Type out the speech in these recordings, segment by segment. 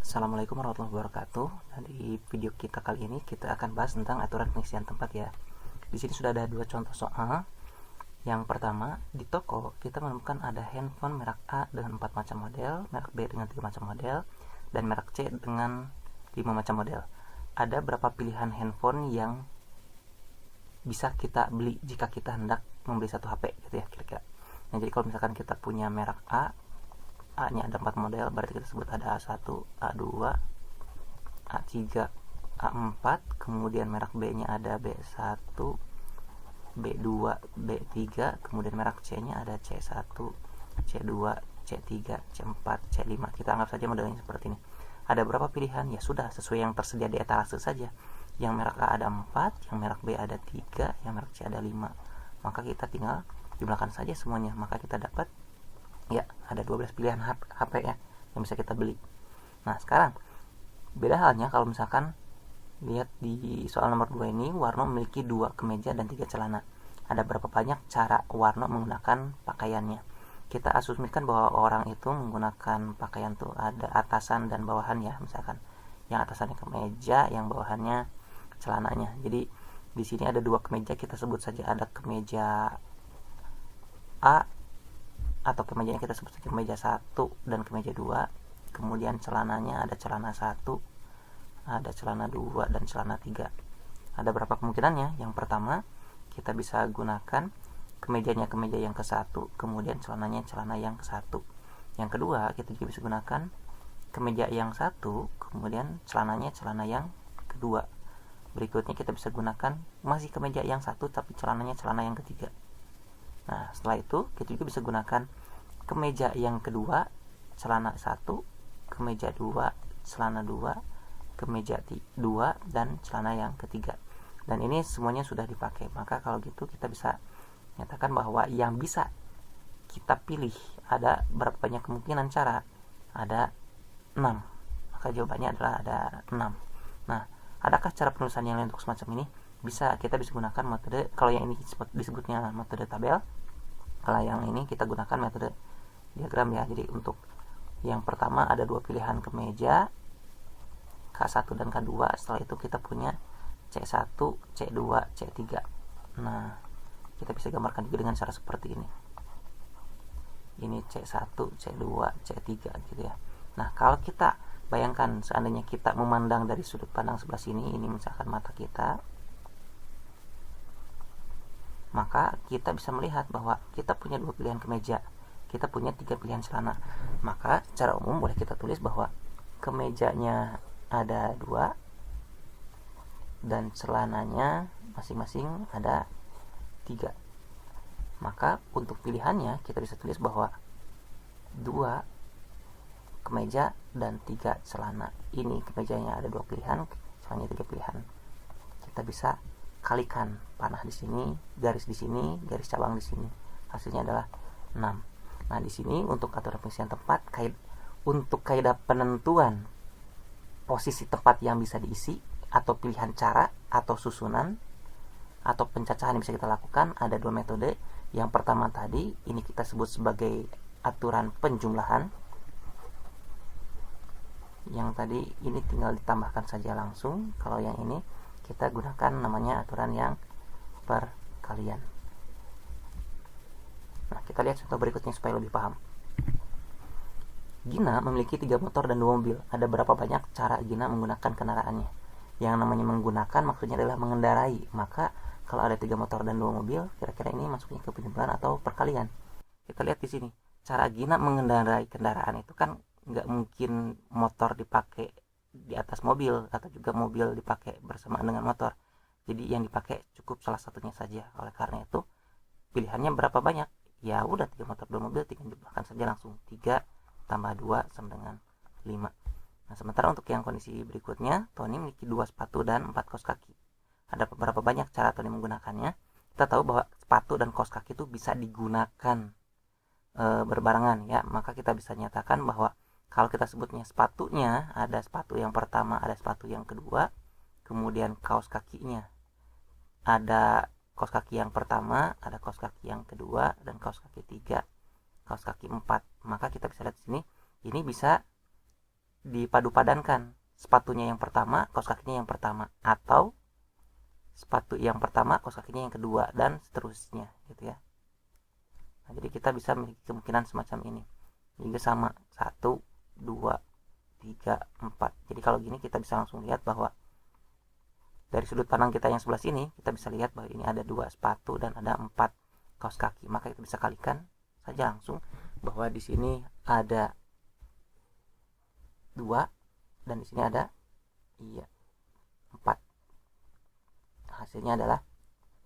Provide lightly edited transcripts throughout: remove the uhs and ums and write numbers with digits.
Assalamualaikum warahmatullahi wabarakatuh. Nah, di video kita kali ini kita akan bahas tentang aturan pengisian tempat ya. Di sini sudah ada dua contoh soal. Yang pertama, di toko kita menemukan ada handphone merek A dengan 4 macam model, merek B dengan 3 macam model, dan merek C dengan 5 macam model. Ada berapa pilihan handphone yang bisa kita beli jika kita hendak membeli satu HP gitu ya kira-kira. Nah, jadi kalau misalkan kita punya merek A nya ada 4 model, berarti kita sebut ada A1, A2, A3, A4, kemudian merek B nya ada B1, B2, B3, kemudian merek C nya ada C1, C2, C3, C4, C5. Kita anggap saja modelnya seperti ini. Ada berapa pilihan? Ya sudah, sesuai yang tersedia di etalase saja. Yang merek A ada 4, yang merek B ada 3, yang merek C ada 5. Maka kita tinggal jumlahkan saja semuanya, maka kita dapat ya ada 12 pilihan HP ya yang bisa kita beli. Nah, sekarang beda halnya kalau misalkan lihat di soal nomor 2 ini, Warno memiliki 2 kemeja dan 3 celana. Ada berapa banyak cara Warno menggunakan pakaiannya? Kita asumsikan bahwa orang itu menggunakan pakaian tuh ada atasan dan bawahan ya, misalkan yang atasannya kemeja, yang bawahannya celananya. Jadi di sini ada 2 kemeja, kita sebut saja ada kemeja A atau kemejanya kita sebut saja kemeja 1 dan kemeja 2. Kemudian celananya ada celana 1, ada celana 2 dan celana 3. Ada berapa kemungkinannya? Yang pertama, kita bisa gunakan kemejanya kemeja yang ke-1, kemudian celananya celana yang ke-1. Yang kedua, kita juga bisa gunakan kemeja yang 1, kemudian celananya celana yang kedua. Berikutnya kita bisa gunakan masih kemeja yang 1 tapi celananya celana yang ketiga. Nah, setelah itu kita juga bisa gunakan kemeja yang kedua, celana 1, kemeja 2, celana 2, kemeja 2, dan celana yang ketiga. Dan ini semuanya sudah dipakai. Maka kalau gitu kita bisa nyatakan bahwa yang bisa kita pilih ada berapa banyak kemungkinan cara? Ada 6. Maka jawabannya adalah ada 6. Nah, adakah cara penulisan yang lain untuk semacam ini? Kita bisa gunakan metode, kalau yang ini disebutnya metode tabel, kalau yang ini kita gunakan metode diagram ya. Jadi untuk yang pertama ada 2 pilihan kemeja, K1 dan K2. Setelah itu kita punya C1, C2, C3. Nah, kita bisa gambarkan juga dengan cara seperti ini. Ini C1, C2, C3 gitu ya. Nah, kalau kita bayangkan seandainya kita memandang dari sudut pandang sebelah sini, ini misalkan mata kita, maka kita bisa melihat bahwa kita punya 2 pilihan kemeja, kita punya 3 pilihan celana. Maka secara umum boleh kita tulis bahwa kemejanya ada 2 dan celananya masing-masing ada 3. Maka untuk pilihannya kita bisa tulis bahwa 2 kemeja dan 3 celana. Ini kemejanya ada 2 pilihan, celananya 3 pilihan. Kita bisa kalikan panah di sini, garis di sini, garis cabang di sini. Hasilnya adalah 6. Nah, di sini untuk aturan pengisian tempat, untuk kaidah penentuan posisi tempat yang bisa diisi atau pilihan cara atau susunan atau pencacahan yang bisa kita lakukan, ada 2 metode. Yang pertama tadi ini kita sebut sebagai aturan penjumlahan. Yang tadi ini tinggal ditambahkan saja langsung. Kalau yang ini kita gunakan namanya aturan yang perkalian. Nah, kita lihat contoh berikutnya supaya lebih paham. Gina memiliki 3 motor dan 2 mobil. Ada berapa banyak cara Gina menggunakan kendaraannya? Yang namanya menggunakan maksudnya adalah mengendarai. Maka kalau ada 3 motor dan 2 mobil, kira-kira ini masuknya ke penjumlahan atau perkalian. Kita lihat di sini. Cara Gina mengendarai kendaraan itu kan nggak mungkin motor dipakai di atas mobil atau juga mobil dipakai bersamaan dengan motor. Jadi yang dipakai cukup salah satunya saja. Oleh karena itu pilihannya berapa banyak? Ya udah 3 motor 2 mobil, tinggal jumlahkan saja langsung. 3 tambah 2 sama dengan 5. Nah, sementara untuk yang kondisi berikutnya, Tony memiliki 2 sepatu dan 4 kaos kaki. Ada beberapa banyak cara Tony menggunakannya. Kita tahu bahwa sepatu dan kaos kaki itu bisa digunakan berbarengan ya. Maka kita bisa nyatakan bahwa kalau kita sebutnya sepatunya, ada sepatu yang pertama, ada sepatu yang kedua, kemudian kaos kakinya. Ada kaos kaki yang pertama, ada kaos kaki yang kedua, dan kaos kaki 3, kaos kaki 4. Maka kita bisa lihat di sini, ini bisa dipadu-padankan, sepatunya yang pertama, kaos kakinya yang pertama, atau sepatu yang pertama, kaos kakinya yang kedua, dan seterusnya gitu ya. Nah, jadi kita bisa memiliki kemungkinan semacam ini. Juga sama 1, 2, 3, 4. Jadi kalau gini kita bisa langsung lihat bahwa dari sudut pandang kita yang sebelah sini, kita bisa lihat bahwa ini ada 2 sepatu dan ada 4 kaos kaki. Maka kita bisa kalikan saja langsung bahwa di sini ada 2 dan di sini ada 4. Hasilnya adalah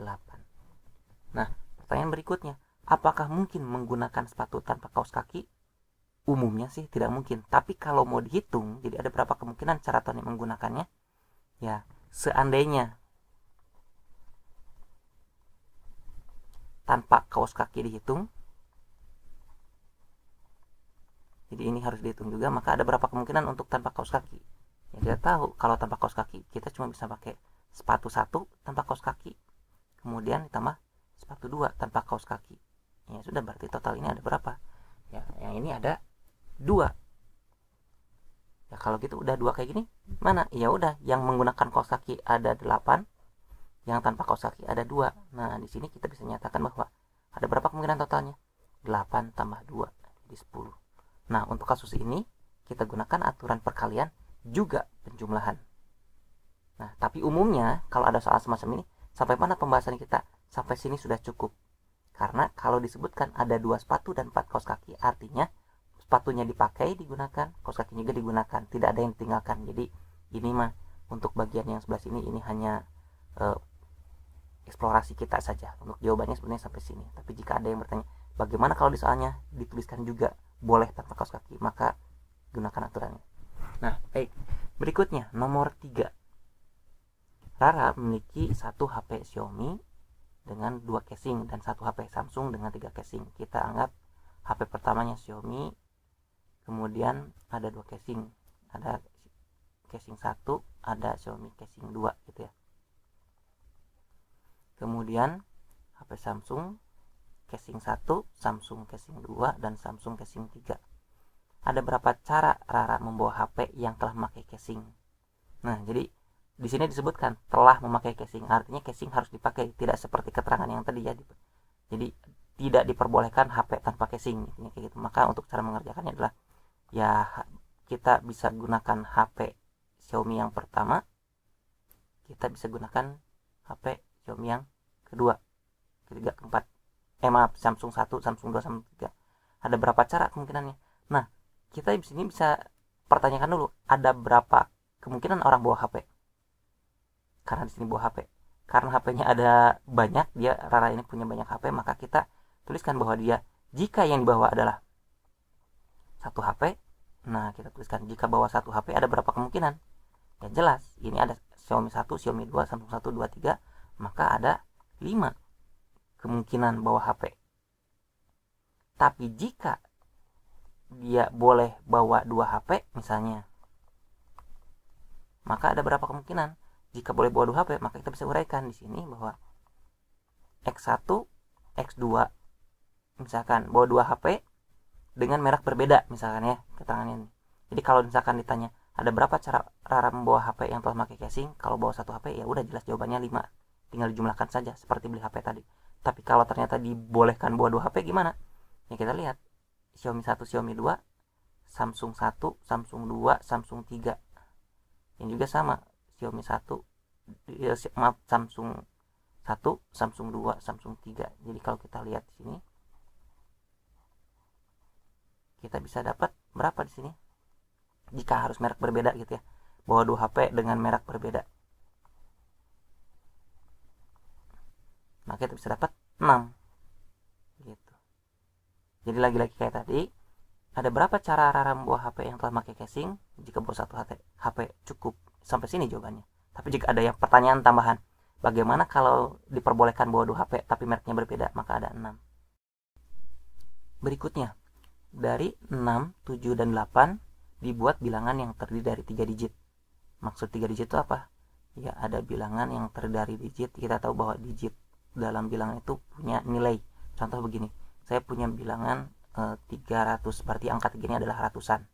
8. Nah, pertanyaan berikutnya, apakah mungkin menggunakan sepatu tanpa kaos kaki? Umumnya sih tidak mungkin. Tapi kalau mau dihitung, jadi ada berapa kemungkinan cara Tony menggunakannya? Ya, seandainya tanpa kaos kaki dihitung, jadi ini harus dihitung juga, maka ada berapa kemungkinan untuk tanpa kaos kaki? Ya, kita tahu kalau tanpa kaos kaki kita cuma bisa pakai sepatu 1 tanpa kaos kaki, kemudian ditambah sepatu 2 tanpa kaos kaki. Ya sudah, berarti total ini ada berapa? Ya, yang ini ada 2. Ya kalau gitu udah 2 kayak gini, mana? Ya udah, yang menggunakan kaos kaki ada 8, yang tanpa kaos kaki ada 2. Nah, di sini kita bisa nyatakan bahwa ada berapa kemungkinan totalnya? 8 tambah 2 jadi 10. Nah, untuk kasus ini kita gunakan aturan perkalian juga penjumlahan. Nah, tapi umumnya kalau ada soal semacam ini, sampai mana pembahasan kita? Sampai sini sudah cukup. Karena kalau disebutkan ada 2 sepatu dan 4 kaos kaki, artinya sepatunya dipakai, digunakan, kaos kakinya juga digunakan, tidak ada yang ditinggalkan. Jadi ini mah untuk bagian yang sebelah sini ini hanya eksplorasi kita saja. Untuk jawabannya sebenarnya sampai sini. Tapi jika ada yang bertanya, bagaimana kalau di soalnya dituliskan juga boleh tanpa kaos kaki, maka gunakan aturannya. Nah, baik. Berikutnya, nomor 3. Rara memiliki 1 HP Xiaomi dengan 2 casing dan 1 HP Samsung dengan 3 casing. Kita anggap HP pertamanya Xiaomi, kemudian ada 2 casing. Ada casing 1, ada Xiaomi casing 2 gitu ya. Kemudian HP Samsung casing 1, Samsung casing 2, dan Samsung casing 3. Ada berapa cara Rara membawa HP yang telah memakai casing? Nah, jadi di sini disebutkan telah memakai casing, artinya casing harus dipakai, tidak seperti keterangan yang tadi ya. Jadi tidak diperbolehkan HP tanpa casing, kayak gitu. Maka untuk cara mengerjakannya adalah ya kita bisa gunakan HP Xiaomi yang pertama, kita bisa gunakan HP Xiaomi yang kedua, ketiga, keempat. Samsung 1, Samsung 2, Samsung 3. Ada berapa cara kemungkinannya? Nah, kita di sini bisa pertanyakan dulu, ada berapa kemungkinan orang bawa HP? Karena di sini bawa HP. Karena HP-nya ada banyak, Rara ini punya banyak HP, maka kita tuliskan bahwa dia jika yang dibawa adalah 1 HP. Nah, kita tuliskan jika bawa 1 HP ada berapa kemungkinan? Ya jelas, ini ada Xiaomi 1, Xiaomi 2, Samsung 1, 2, 3, maka ada 5 kemungkinan bawa HP. Tapi jika dia boleh bawa 2 HP misalnya, maka ada berapa kemungkinan? Jika boleh bawa 2 HP, maka kita bisa uraikan di sini bahwa X1, X2 misalkan bawa 2 HP dengan merek berbeda misalkan ya, keterangannya ini. Jadi kalau misalkan ditanya ada berapa cara Rara membawa HP yang telah memakai casing, kalau bawa 1 HP ya udah jelas jawabannya 5. Tinggal dijumlahkan saja seperti beli HP tadi. Tapi kalau ternyata dibolehkan bawa 2 HP gimana? Ya kita lihat Xiaomi 1, Xiaomi 2, Samsung 1, Samsung 2, Samsung 3. Yang juga sama, Xiaomi 1, Samsung 1, Samsung 2, Samsung 3. Jadi kalau kita lihat di sini, kita bisa dapat berapa di sini? Jika harus merek berbeda gitu ya. Bawa 2 HP dengan merek berbeda. Nah, kita bisa dapat 6. Gitu. Jadi lagi-lagi kayak tadi, ada berapa cara Rara membawa HP yang telah memakai casing? Jika bawa 1 HP cukup. Sampai sini jawabannya. Tapi jika ada yang pertanyaan tambahan, bagaimana kalau diperbolehkan bawa 2 HP tapi mereknya berbeda? Maka ada 6. Berikutnya, dari 6, 7, dan 8 dibuat bilangan yang terdiri dari 3 digit. Maksud 3 digit itu apa? Ya, ada bilangan yang terdiri dari digit. Kita tahu bahwa digit dalam bilangan itu punya nilai. Contoh begini, saya punya bilangan 300, berarti angka 3 ini adalah ratusan.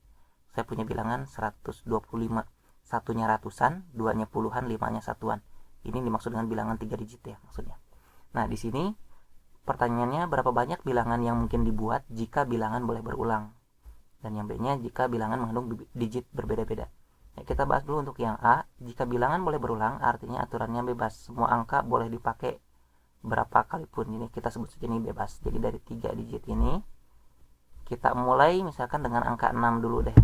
Saya saya punya bilangan 125. Satunya ratusan, duanya puluhan, limanya satuan. Ini dimaksud dengan bilangan 3 digit ya maksudnya. Nah, di sini pertanyaannya berapa banyak bilangan yang mungkin dibuat jika bilangan boleh berulang. Dan yang B-nya jika bilangan mengandung digit berbeda-beda. Ya, kita bahas dulu untuk yang A. Jika bilangan boleh berulang, artinya aturannya bebas. Semua angka boleh dipakai berapa kali pun. Ini kita sebut saja ini bebas. Jadi dari 3 digit ini, kita mulai misalkan dengan angka 6 dulu deh.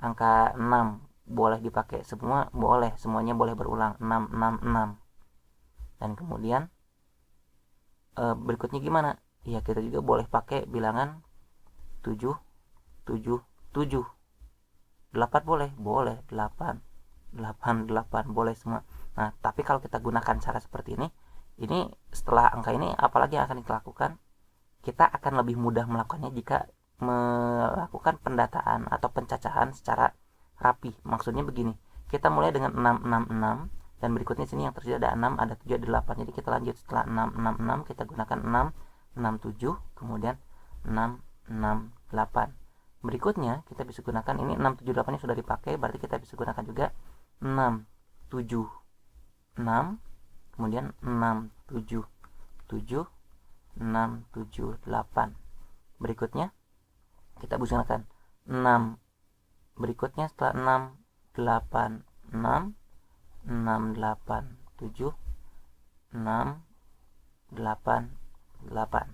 Angka 6 boleh dipakai semua, boleh. Semuanya boleh berulang. 6, 6, 6. Dan kemudian berikutnya gimana? Ya, kita juga boleh pakai bilangan 7, 7, 7. 8 boleh? Boleh. 8, 8, 8. Boleh semua. Nah, tapi kalau kita gunakan cara seperti ini setelah angka ini, apalagi yang akan kita lakukan? Kita akan lebih mudah melakukannya jika melakukan pendataan atau pencacahan secara rapi. Maksudnya begini, kita mulai dengan 6, 6, 6. Dan berikutnya sini yang tersedia ada 6, ada 7, ada 8. Jadi kita lanjut setelah 6, 6, 6. Kita gunakan 6, 6, 7. Kemudian 6, 6, 8. Berikutnya kita bisa gunakan ini 6, 7, 8 yang sudah dipakai. Berarti kita bisa gunakan juga 6, 7, 6. Kemudian 6, 7, 7, 6, 7, 8. Berikutnya kita bisa gunakan 6. Berikutnya setelah 6, 8, 6. 6, 8, 7, 6, 8, 8.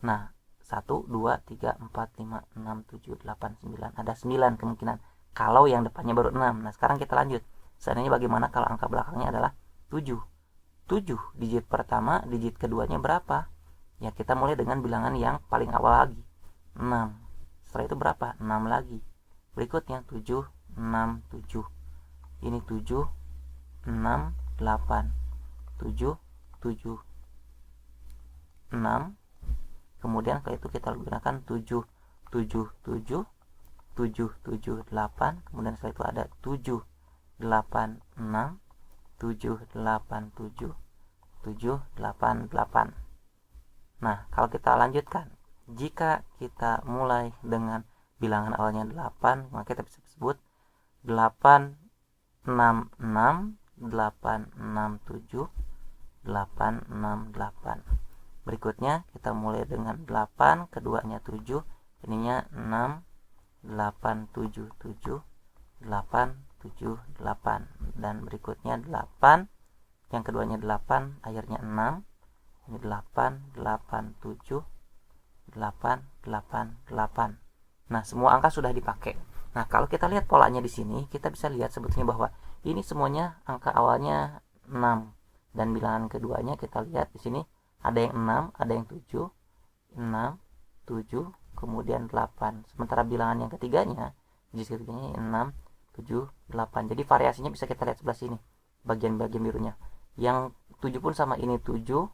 Nah, 1, 2, 3, 4, 5, 6, 7, 8, 9. Ada 9 kemungkinan kalau yang depannya baru 6. Nah, sekarang kita lanjut. Seandainya bagaimana kalau angka belakangnya adalah 7. 7 digit pertama, digit keduanya berapa? Ya, kita mulai dengan bilangan yang paling awal lagi. 6. Setelah itu berapa? 6 lagi. Berikutnya 7, 6, 7. Ini 7, 6, 8, 7, 7, 6. Kemudian setelah itu kita gunakan 7, 7, 7, 7, 7, 8. Kemudian setelah itu ada 7, 8, 6, 7, 8, 7, 7, 8, 8. Nah, kalau kita lanjutkan, jika kita mulai dengan bilangan awalnya 8, maka kita bisa sebut 8, 6, 6, 8, 6, 7, 8, 6, 8. Berikutnya kita mulai dengan 8, keduanya 7, ininya 6, 8, 7, 7, 8, 7, 8. Dan berikutnya 8, yang keduanya 8, akhirnya 6, ini 8, 8, 7, 8, 8, 8. Nah, semua angka sudah dipakai. Nah, kalau kita lihat polanya di sini, kita bisa lihat sebetulnya bahwa ini semuanya angka awalnya 6. Dan bilangan keduanya kita lihat di sini ada yang 6, ada yang 7, 6, 7, kemudian 8. Sementara bilangan yang ketiganya, digit ketiganya 6, 7, 8. Jadi variasinya bisa kita lihat sebelah sini, bagian-bagian birunya. Yang 7 pun sama, ini 7,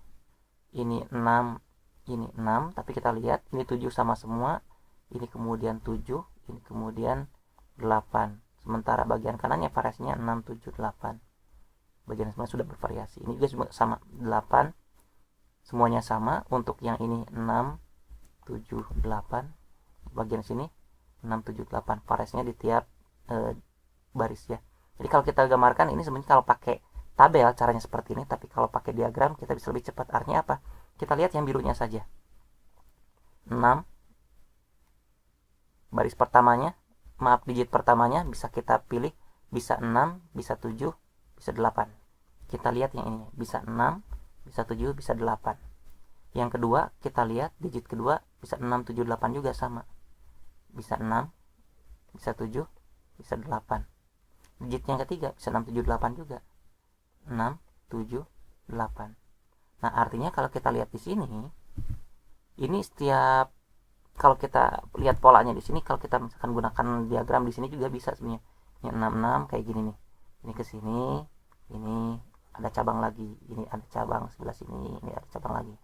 ini 6, ini 6, tapi kita lihat ini 7 sama semua, ini kemudian 7, ini kemudian 8. Sementara bagian kanannya variasinya 6, 7, 8. Bagian semua sudah bervariasi. Ini juga sama 8. Semuanya sama. Untuk yang ini 6, 7, 8. Bagian sini 6, 7, 8. Variasinya di tiap baris ya. Jadi kalau kita gambarkan ini sebenarnya kalau pakai tabel caranya seperti ini, tapi kalau pakai diagram kita bisa lebih cepat. Artinya apa? Kita lihat yang birunya saja. 6. Baris pertamanya, digit pertamanya bisa kita pilih, bisa 6, bisa 7, bisa 8. Kita lihat yang ini, bisa 6, bisa 7, bisa 8. Yang kedua, kita lihat digit kedua, bisa 6, 7, 8 juga sama. Bisa 6, bisa 7, bisa 8. Digit yang ketiga, bisa 6, 7, 8 juga. 6, 7, 8. Nah, artinya kalau kita lihat di sini, ini setiap, kalau kita lihat polanya di sini, kalau kita misalkan gunakan diagram di sini juga bisa sebenarnya. Ini 66 kayak gini nih. Ini ke sini, ini ada cabang lagi, ini ada cabang sebelah sini, ini ada cabang lagi.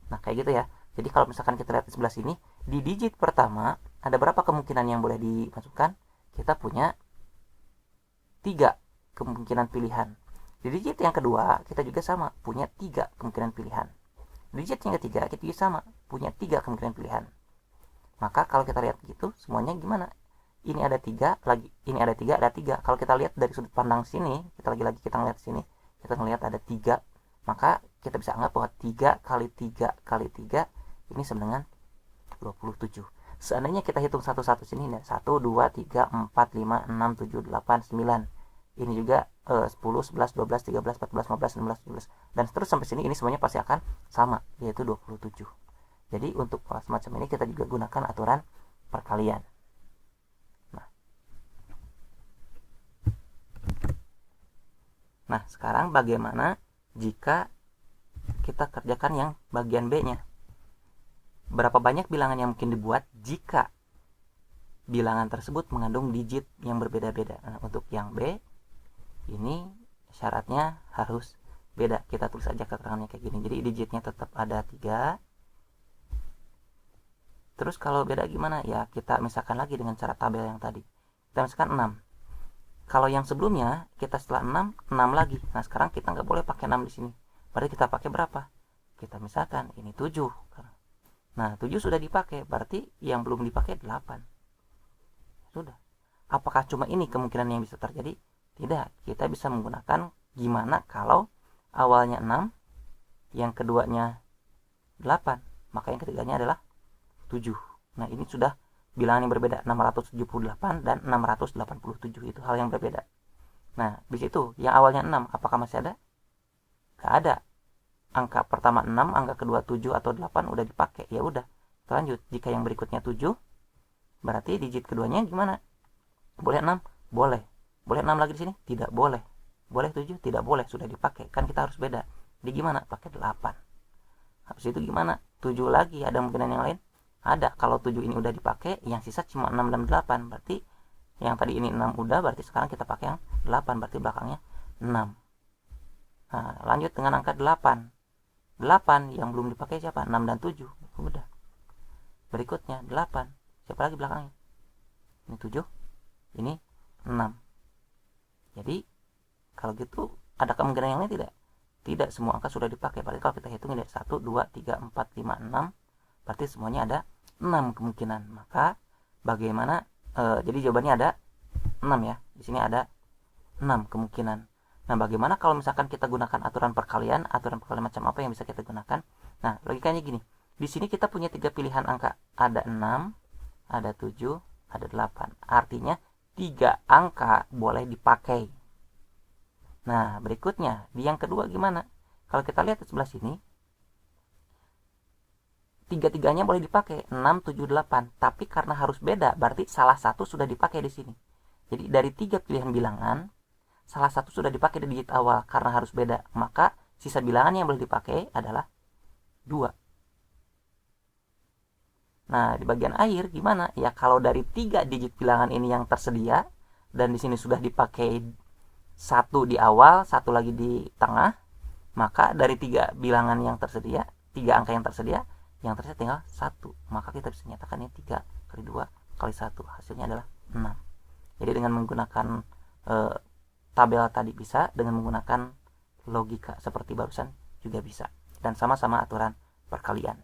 Nah, kayak gitu ya. Jadi kalau misalkan kita lihat di sebelah sini, di digit pertama ada berapa kemungkinan yang boleh dimasukkan? Kita punya 3 kemungkinan pilihan. Di digit yang kedua kita juga sama, punya 3 kemungkinan pilihan. Di digit yang ketiga kita juga sama, punya 3 kemungkinan pilihan. Maka kalau kita lihat gitu, semuanya gimana? ini ada 3, lagi ini ada 3, ada 3. Kalau kita lihat dari sudut pandang sini, kita ngeliat sini, kita ngelihat ada 3, maka kita bisa anggap bahwa 3 kali 3 kali 3 ini sama dengan 27. Seandainya kita hitung satu-satu sini, 1, 2, 3, 4, 5, 6, 7, 8, 9. Ini juga 10, 11, 12, 13, 14, 15, 16, 17. Dan seterus sampai sini, ini semuanya pasti akan sama, yaitu 27. Jadi untuk pola semacam ini kita juga gunakan aturan perkalian. Nah, sekarang bagaimana jika kita kerjakan yang bagian B-nya? Berapa banyak bilangan yang mungkin dibuat jika bilangan tersebut mengandung digit yang berbeda-beda? Nah, untuk yang B, ini syaratnya harus beda. Kita tulis aja keterangannya kayak gini. Jadi digitnya tetap ada 3. Terus kalau beda gimana? Ya, kita misalkan lagi dengan cara tabel yang tadi. Kita misalkan 6. Kalau yang sebelumnya kita setelah 6 lagi. Nah, sekarang kita nggak boleh pakai 6 di sini. Berarti kita pakai berapa? Kita misalkan ini 7. Nah, 7 sudah dipakai, berarti yang belum dipakai 8. Sudah. Apakah cuma ini kemungkinan yang bisa terjadi? Tidak. Kita bisa menggunakan gimana kalau awalnya 6, yang keduanya 8, maka yang ketiganya adalah 7. Nah, ini sudah bilangan yang berbeda, 678 dan 687, itu hal yang berbeda. Nah, di situ yang awalnya 6, apakah masih ada? Gak ada. Angka pertama 6, angka kedua 7 atau 8 udah dipakai. Ya udah, kita lanjut. Jika yang berikutnya 7, berarti digit keduanya gimana? Boleh 6? Boleh. Boleh 6 lagi di sini? Tidak boleh. Boleh 7? Tidak boleh, sudah dipakai. Kan kita harus beda. Jadi gimana? Pakai 8. Habis itu gimana? 7 lagi, ada kemungkinan yang lain? Ada. Kalau 7 ini udah dipakai, yang sisa cuma 6 dan 8. Berarti yang tadi ini 6 udah, berarti sekarang kita pakai yang 8. Berarti belakangnya 6. Nah, lanjut dengan angka 8. 8 yang belum dipakai siapa? 6 dan 7. Udah. Berikutnya 8. Siapa lagi belakangnya? Ini 7. Ini 6. Jadi kalau gitu ada kemungkinan yang lain tidak? Tidak, semua angka sudah dipakai. Berarti kalau kita hitung ini 1, 2, 3, 4, 5, 6, berarti semuanya ada 6 kemungkinan. Maka bagaimana? Jadi jawabannya ada 6 ya. Di sini ada 6 kemungkinan. Nah, bagaimana kalau misalkan kita gunakan aturan perkalian? Aturan perkalian macam apa yang bisa kita gunakan? Nah, logikanya gini. Di sini kita punya 3 pilihan angka. Ada 6, ada 7, ada 8. Artinya 3 angka boleh dipakai. Nah, berikutnya di yang kedua gimana? Kalau kita lihat di sebelah sini, 3-tiganya boleh dipakai, 6, 7, 8. Tapi karena harus beda, berarti salah satu sudah dipakai di sini. Jadi dari 3 pilihan bilangan, salah satu sudah dipakai di digit awal karena harus beda. Maka sisa bilangan yang boleh dipakai adalah 2. Nah, di bagian akhir gimana? Ya, kalau dari 3 digit bilangan ini yang tersedia, dan di sini sudah dipakai 1 di awal, 1 lagi di tengah, maka dari 3 bilangan yang tersedia, 3 angka yang tersedia tinggal 1. Maka kita bisa nyatakan ini 3 kali 2 kali 1. Hasilnya adalah 6. Jadi dengan menggunakan tabel tadi bisa, dengan menggunakan logika seperti barusan juga bisa. Dan sama-sama aturan perkalian.